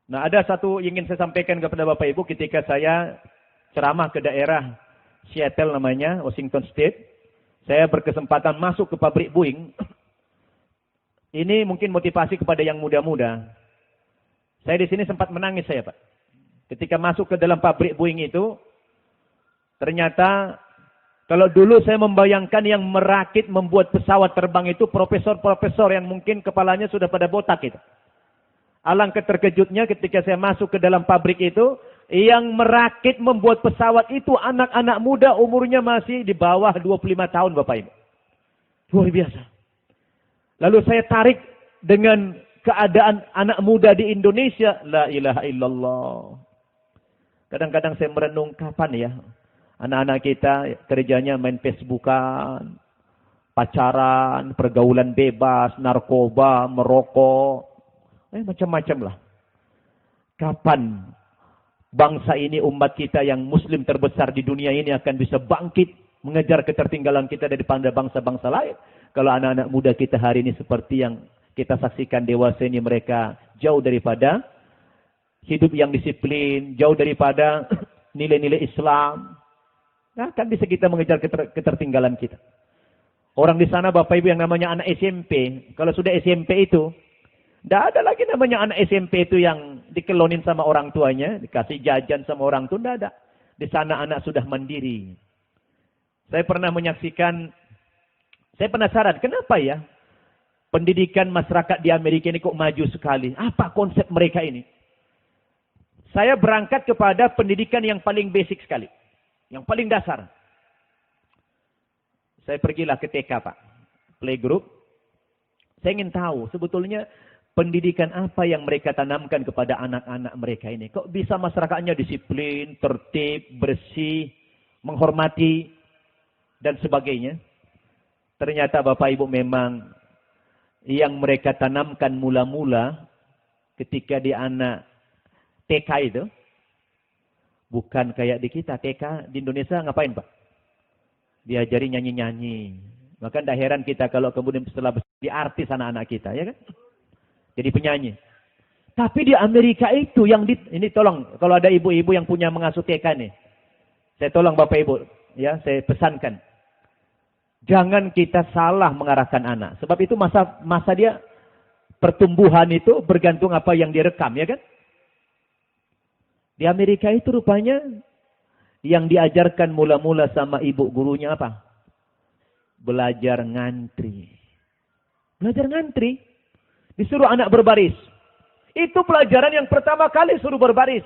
Nah, ada satu yang ingin saya sampaikan kepada Bapak Ibu ketika saya ceramah ke daerah Seattle namanya, Washington State. Saya berkesempatan masuk ke pabrik Boeing. Ini mungkin motivasi kepada yang muda-muda. Saya di sini sempat menangis saya, Pak. Ketika masuk ke dalam pabrik Boeing itu, ternyata kalau dulu saya membayangkan yang merakit membuat pesawat terbang itu profesor-profesor yang mungkin kepalanya sudah pada botak itu. Alangkah terkejutnya ketika saya masuk ke dalam pabrik itu, yang merakit membuat pesawat itu anak-anak muda umurnya masih di bawah 25 tahun Bapak Ibu. Luar biasa. Lalu saya tarik dengan keadaan anak muda di Indonesia. La ilaha illallah. Kadang-kadang saya merenung kapan ya anak-anak kita kerjanya main Facebookan, pacaran, pergaulan bebas, narkoba, merokok. Macam-macam lah. Kapan bangsa ini, umat kita yang muslim terbesar di dunia ini akan bisa bangkit mengejar ketertinggalan kita daripada bangsa-bangsa lain? Kalau anak-anak muda kita hari ini seperti yang kita saksikan dewasa ini, mereka jauh daripada hidup yang disiplin, jauh daripada nilai-nilai Islam, nah, akan bisa kita mengejar ketertinggalan kita. Orang di sana Bapak Ibu yang namanya anak SMP, kalau sudah SMP itu, tidak ada lagi namanya anak SMP itu yang dikelonin sama orang tuanya, dikasih jajan sama orang tua, tidak ada. Di sana anak sudah mandiri. Saya pernah menyaksikan, saya penasaran, kenapa ya pendidikan masyarakat di Amerika ini kok maju sekali? Apa konsep mereka ini? Saya berangkat kepada pendidikan yang paling basic sekali. Yang paling dasar. Saya pergilah ke TK, Pak. Playgroup. Saya ingin tahu sebetulnya pendidikan apa yang mereka tanamkan kepada anak-anak mereka ini. Kok bisa masyarakatnya disiplin, tertib, bersih, menghormati, dan sebagainya. Ternyata Bapak Ibu memang yang mereka tanamkan mula-mula ketika di anak TK itu, bukan kayak di kita. TK di Indonesia ngapain Pak? Diajari nyanyi-nyanyi. Maka tidak heran kita kalau kemudian setelah di artis anak-anak kita, ya kan? Jadi penyanyi. Tapi di Amerika itu yang ini tolong kalau ada ibu-ibu yang punya mengasuh TK nih. Saya tolong Bapak Ibu, ya, saya pesankan. Jangan kita salah mengarahkan anak. Sebab itu masa dia pertumbuhan itu bergantung apa yang direkam, ya kan? Di Amerika itu rupanya yang diajarkan mula-mula sama ibu gurunya apa? Belajar ngantri. Belajar ngantri. Disuruh anak berbaris. Itu pelajaran yang pertama kali suruh berbaris.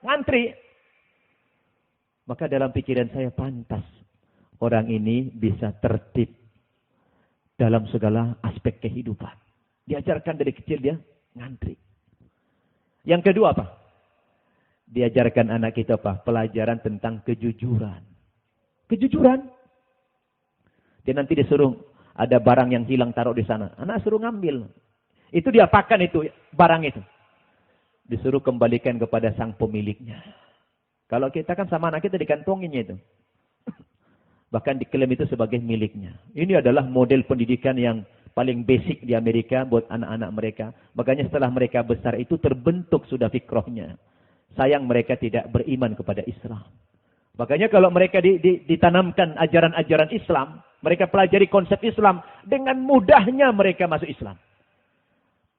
Ngantri. Maka dalam pikiran saya pantas. Orang ini bisa tertib. Dalam segala aspek kehidupan. Diajarkan dari kecil dia ngantri. Yang kedua apa? Diajarkan anak kita apa? Pelajaran tentang kejujuran. Kejujuran. Dia nanti disuruh ada barang yang hilang taruh di sana. Anak suruh ngambil. Itu diapakan itu barang itu. Disuruh kembalikan kepada sang pemiliknya. Kalau kita kan sama anak kita dikantonginnya itu. Bahkan diklaim itu sebagai miliknya. Ini adalah model pendidikan yang paling basic di Amerika buat anak-anak mereka. Makanya setelah mereka besar itu terbentuk sudah fikrohnya. Sayang mereka tidak beriman kepada Islam. Makanya kalau mereka ditanamkan ajaran-ajaran Islam, mereka pelajari konsep Islam, dengan mudahnya mereka masuk Islam.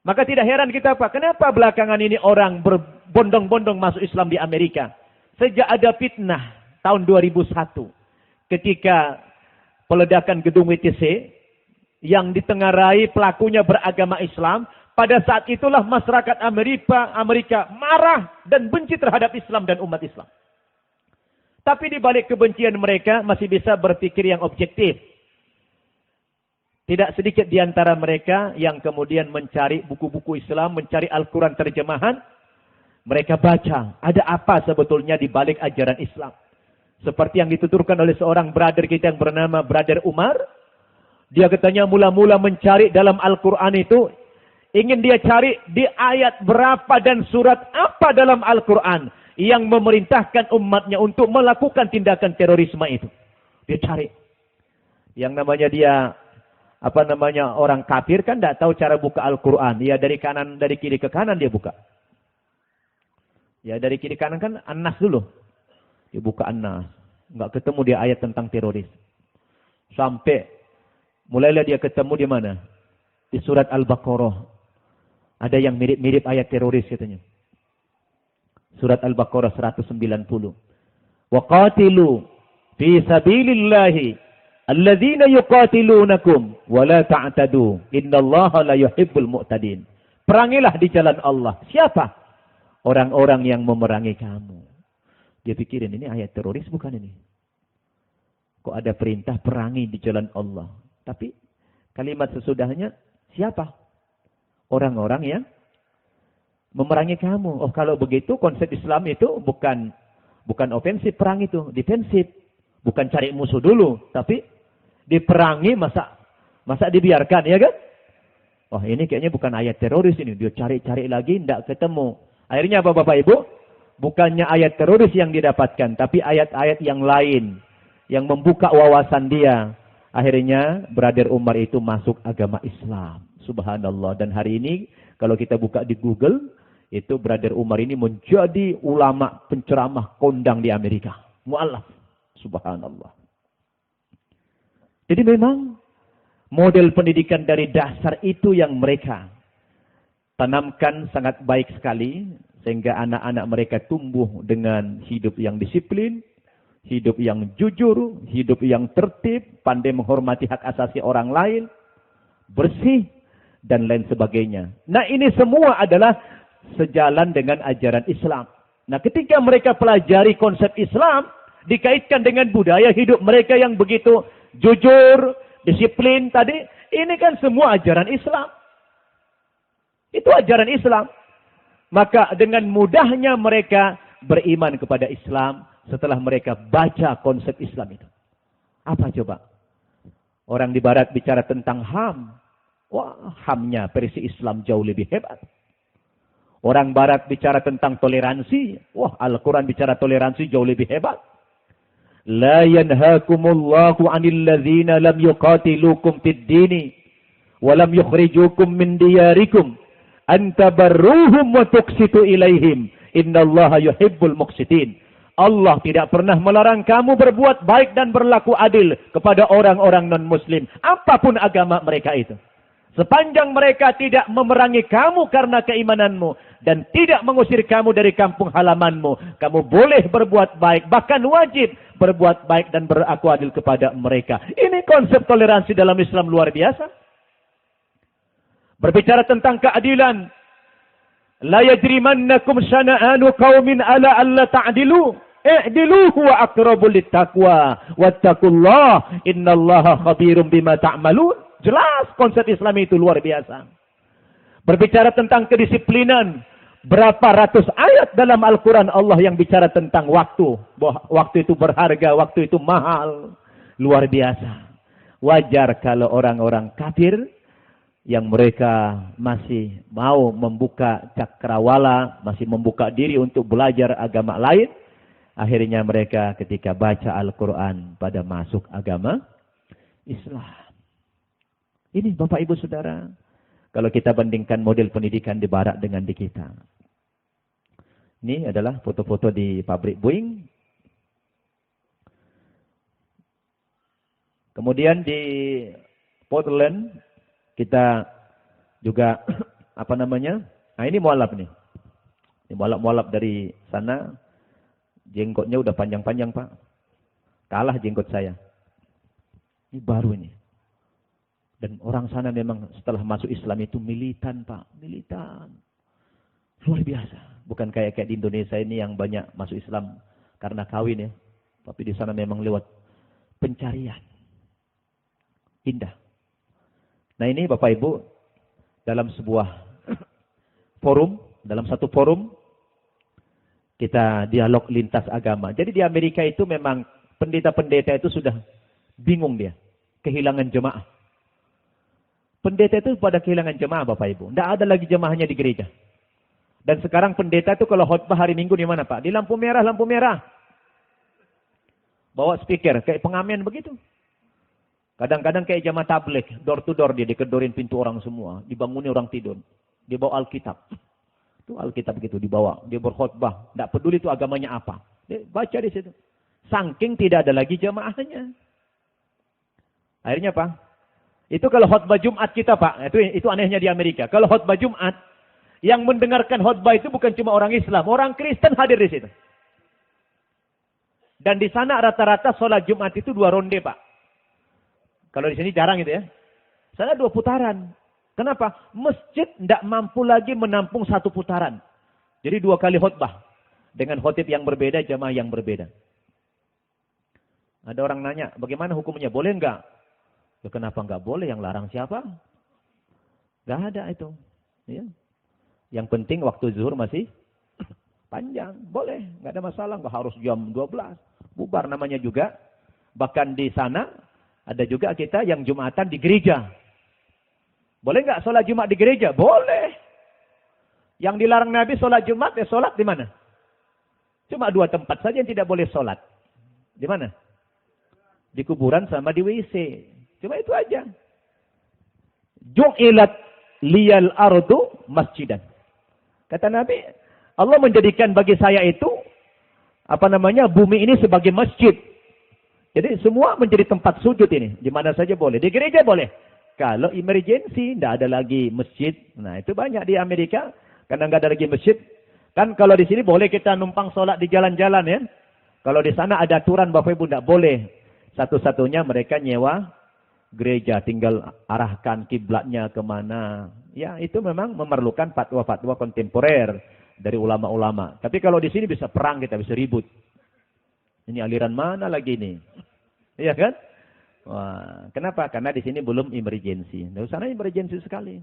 Maka tidak heran kita Pak, kenapa belakangan ini orang berbondong-bondong masuk Islam di Amerika? Sejak ada fitnah tahun 2001, ketika peledakan gedung WTC, yang ditengarai pelakunya beragama Islam, pada saat itulah masyarakat Amerika marah dan benci terhadap Islam dan umat Islam. Tapi di balik kebencian mereka masih bisa berpikir yang objektif. Tidak sedikit di antara mereka yang kemudian mencari buku-buku Islam, mencari Al-Quran terjemahan. Mereka baca, ada apa sebetulnya di balik ajaran Islam. Seperti yang dituturkan oleh seorang brother kita yang bernama Brother Umar. Dia katanya mula-mula mencari dalam Al-Quran itu, ingin dia cari di ayat berapa dan surat apa dalam Al-Quran yang memerintahkan umatnya untuk melakukan tindakan terorisme itu. Dia cari. Yang namanya dia, orang kafir kan tidak tahu cara buka Al-Quran. Ya dari kiri ke kanan dia buka. Ya dari kiri kanan kan An-Nas dulu. Dia buka An-Nas. Enggak ketemu dia ayat tentang teroris. Sampai mulailah dia ketemu di mana? Di surat Al-Baqarah. Ada yang mirip-mirip ayat teroris katanya. Surat Al-Baqarah 190. Wa qatilu fi sabilillahi alladzina yuqatilunakum wa la ta'tadu innallaha la yuhibbul mu'tadin. Perangilah di jalan Allah. Siapa? Orang-orang yang memerangi kamu. Dia pikirin ini ayat teroris bukan ini. Kok ada perintah perangi di jalan Allah. Tapi kalimat sesudahnya siapa? Orang-orang yang memerangi kamu. Oh kalau begitu konsep Islam itu bukan ofensif, perang itu defensif. Bukan cari musuh dulu, tapi diperangi masa dibiarkan ya kan? Oh ini kayaknya bukan ayat teroris ini. Dia cari-cari lagi tidak ketemu. Akhirnya apa Bapak Ibu? Bukannya ayat teroris yang didapatkan, tapi ayat-ayat yang lain yang membuka wawasan dia. Akhirnya Brother Umar itu masuk agama Islam. Subhanallah. Dan hari ini kalau kita buka di Google, itu Brother Umar ini menjadi ulama penceramah kondang di Amerika. Mu'alaf. Subhanallah. Jadi memang model pendidikan dari dasar itu yang mereka tanamkan sangat baik sekali. Sehingga anak-anak mereka tumbuh dengan hidup yang disiplin, hidup yang jujur, hidup yang tertib, pandai menghormati hak asasi orang lain, bersih, dan lain sebagainya. Nah ini semua adalah sejalan dengan ajaran Islam. Nah ketika mereka pelajari konsep Islam, dikaitkan dengan budaya hidup mereka yang begitu jujur, disiplin tadi, ini kan semua ajaran Islam. Itu ajaran Islam. Maka dengan mudahnya mereka beriman kepada Islam setelah mereka baca konsep Islam itu. Apa coba? Orang di barat bicara tentang HAM. Wah, HAM-nya versi Islam jauh lebih hebat. Orang barat bicara tentang toleransi. Wah, Al-Quran bicara toleransi jauh lebih hebat. La yanhakumullahu 'anil ladzina lam yuqatilukum fid dini wa lam yukhrijukum min diyarikum an tabarruhum wa tuqsitu ilaihim innallaha yuhibbul muqsitin. Allah tidak pernah melarang kamu berbuat baik dan berlaku adil kepada orang-orang non-muslim, apapun agama mereka itu. Sepanjang mereka tidak memerangi kamu karena keimananmu dan tidak mengusir kamu dari kampung halamanmu, kamu boleh berbuat baik, bahkan wajib berbuat baik dan berlaku adil kepada mereka. Ini konsep toleransi dalam Islam luar biasa. Berbicara tentang keadilan. La yajrimannakum syana'anu qaumin ala alla ta'dilu. I'dilu huwa aqrabu littaqwa. Wattaqullah innallaha khabirum bima ta'malun. Jelas konsep Islam itu luar biasa. Berbicara tentang kedisiplinan. Berapa ratus ayat dalam Al-Quran Allah yang bicara tentang waktu. Bahwa waktu itu berharga, waktu itu mahal. Luar biasa. Wajar kalau orang-orang kafir yang mereka masih mau membuka cakrawala, masih membuka diri untuk belajar agama lain, akhirnya mereka ketika baca Al-Quran pada masuk agama Islam. Ini Bapak Ibu Saudara, kalau kita bandingkan model pendidikan di barat dengan di kita. Ini adalah foto-foto di pabrik Boeing. Kemudian di Portland, kita juga nah ini mualaf nih. Ini mualaf dari sana. Jenggotnya udah panjang-panjang Pak. Kalah jenggot saya. Ini baru ini. Dan orang sana memang setelah masuk Islam itu militan Pak. Militan. Luar biasa. Bukan kayak di Indonesia ini yang banyak masuk Islam karena kawin ya. Tapi di sana memang lewat pencarian. Indah. Nah ini Bapak Ibu, dalam sebuah forum, dalam satu forum, kita dialog lintas agama. Jadi di Amerika itu memang pendeta-pendeta itu sudah bingung dia, kehilangan jemaah. Pendeta itu pada kehilangan jemaah Bapak Ibu. Tidak ada lagi jemaahnya di gereja. Dan sekarang pendeta itu kalau khotbah hari Minggu di mana Pak? Di lampu merah, lampu merah. Bawa speaker, kayak pengamen begitu. Kadang-kadang kayak jamaah tabligh, door to door dia dikedorin pintu orang semua. Dibangunin orang tidur. Dia bawa Alkitab. Itu Alkitab gitu dibawa. Dia berkhotbah. Tidak peduli itu agamanya apa. Dia baca di situ. Saking tidak ada lagi jamaahnya. Akhirnya Pak, itu kalau khotbah Jumat kita Pak, itu anehnya di Amerika. Kalau khotbah Jumat, yang mendengarkan khotbah itu bukan cuma orang Islam, orang Kristen hadir di situ. Dan di sana rata-rata sholat Jumat itu 2 ronde Pak. Kalau di sini jarang itu ya. Sana 2 putaran. Kenapa? Masjid tidak mampu lagi menampung 1 putaran. Jadi 2 kali khotbah. Dengan khotib yang berbeda, jamaah yang berbeda. Ada orang nanya, bagaimana hukumnya? Boleh enggak? Ya, kenapa enggak boleh? Yang larang siapa? Enggak ada itu. Ya. Yang penting waktu zuhur masih panjang. Boleh. Enggak ada masalah. Enggak harus jam 12. Bubar namanya juga. Bahkan di sana, ada juga kita yang Jumatan di gereja. Boleh enggak sholat Jumat di gereja? Boleh. Yang dilarang Nabi sholat Jumat, ya sholat di mana? Cuma 2 tempat saja yang tidak boleh sholat. Di mana? Di kuburan sama di WC. Cuma itu aja. Ju'ilat liyal ardu masjidan. Kata Nabi, Allah menjadikan bagi saya itu, bumi ini sebagai masjid. Jadi semua menjadi tempat sujud ini. Di mana saja boleh. Di gereja boleh. Kalau emergency, tidak ada lagi masjid. Nah itu banyak di Amerika. Karena nggak ada lagi masjid. Kan kalau di sini boleh kita numpang sholat di jalan-jalan ya. Kalau di sana ada aturan Bapak Ibu tidak boleh. Satu-satunya mereka nyewa gereja. Tinggal arahkan kiblatnya kemana. Ya itu memang memerlukan fatwa-fatwa kontemporer dari ulama-ulama. Tapi kalau di sini bisa perang, kita bisa ribut. Ini aliran mana lagi nih? Iya kan? Wah, kenapa? Karena di sini belum emergency. Di sana emergency sekali.